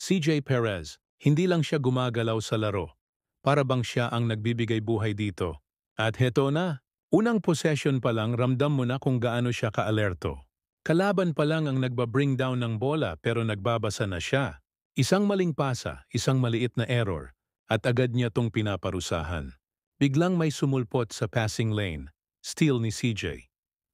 CJ Perez, hindi lang siya gumagalaw sa laro. Para bang siya ang nagbibigay buhay dito. At heto na, unang possession pa lang ramdam mo na kung gaano siya ka-alerto. Kalaban pa lang ang nagba-bring down ng bola pero nagbabasa na siya. Isang maling pasa, isang maliit na error, at agad niya tong pinaparusahan. Biglang may sumulpot sa passing lane, steal ni CJ.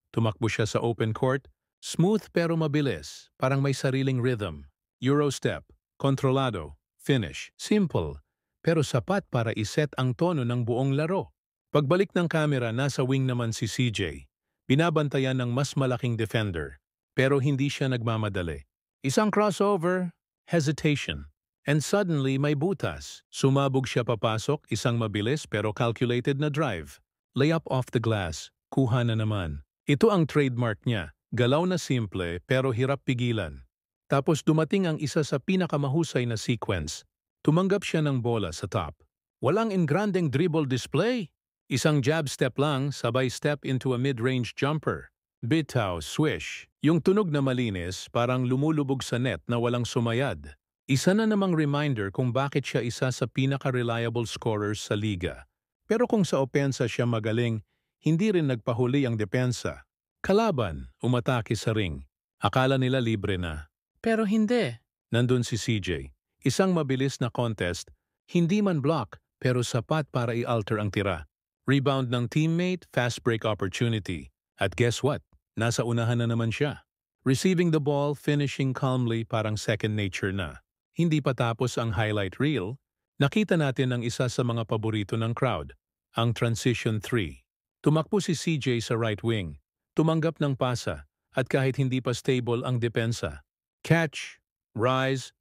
Tumakbo siya sa open court, smooth pero mabilis, parang may sariling rhythm. Euro step, kontrolado, finish, simple, pero sapat para iset ang tono ng buong laro. Pagbalik ng kamera, nasa wing naman si CJ. Binabantayan ng mas malaking defender, pero hindi siya nagmamadali. Isang crossover, hesitation, and suddenly may butas. Sumabog siya papasok, isang mabilis pero calculated na drive. Layup off the glass, kuha na naman. Ito ang trademark niya, galaw na simple pero hirap pigilan. Tapos dumating ang isa sa pinakamahusay na sequence. Tumanggap siya ng bola sa top. Walang engrandeng dribble display. Isang jab step lang, sabay step into a mid-range jumper. Bitaw, swish. Yung tunog na malinis, parang lumulubog sa net na walang sumayad. Isa na namang reminder kung bakit siya isa sa pinaka-reliable scorers sa liga. Pero kung sa opensa siya magaling, hindi rin nagpahuli ang depensa. Kalaban, umatake sa ring. Akala nila libre na. Pero hindi. Nandun si CJ. Isang mabilis na contest, hindi man block pero sapat para i-alter ang tira. Rebound ng teammate, fast break opportunity. At guess what? Nasa unahan na naman siya. Receiving the ball, finishing calmly, parang second nature na. Hindi pa tapos ang highlight reel, nakita natin ang isa sa mga paborito ng crowd, ang transition 3. Tumakbo si CJ sa right wing, tumanggap ng pasa, at kahit hindi pa stable ang depensa. Catch, rise,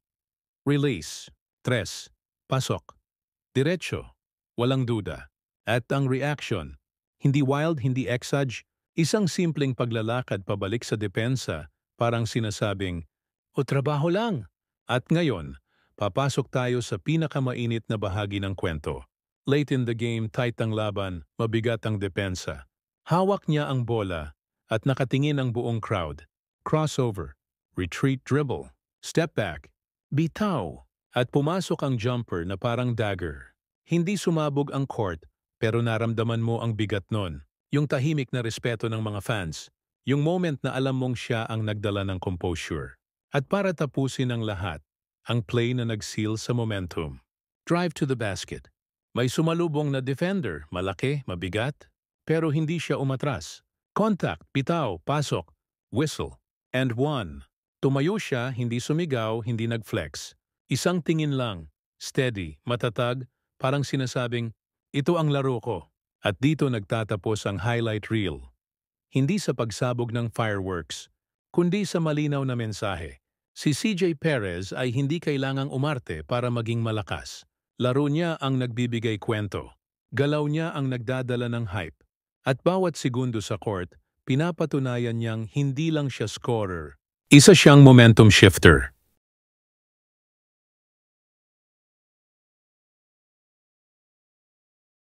release, 3, pasok, diretso, walang duda. At ang reaction, hindi wild, hindi exage, isang simpleng paglalakad pabalik sa depensa, parang sinasabing, o trabaho lang. At ngayon, papasok tayo sa pinakamainit na bahagi ng kwento. Late in the game, tight ang laban, mabigat ang depensa. Hawak niya ang bola at nakatingin ang buong crowd. Crossover, retreat dribble, step back, bitaw, at pumasok ang jumper na parang dagger. Hindi sumabog ang court pero naramdaman mo ang bigat nun. Yung tahimik na respeto ng mga fans. Yung moment na alam mong siya ang nagdala ng composure. At para tapusin ang lahat, ang play na nag-seal sa momentum. Drive to the basket. May sumalubong na defender, malaki, mabigat, pero hindi siya umatras. Contact, bitaw, pasok, whistle, and one. Tumayo siya, hindi sumigaw, hindi nag-flex. Isang tingin lang, steady, matatag, parang sinasabing, ito ang laro ko. At dito nagtatapos ang highlight reel. Hindi sa pagsabog ng fireworks, kundi sa malinaw na mensahe. Si CJ Perez ay hindi kailangang umarte para maging malakas. Laro niya ang nagbibigay kwento. Galaw niya ang nagdadala ng hype. At bawat segundo sa court, pinapatunayan niyang hindi lang siya scorer. Isa siyang momentum shifter.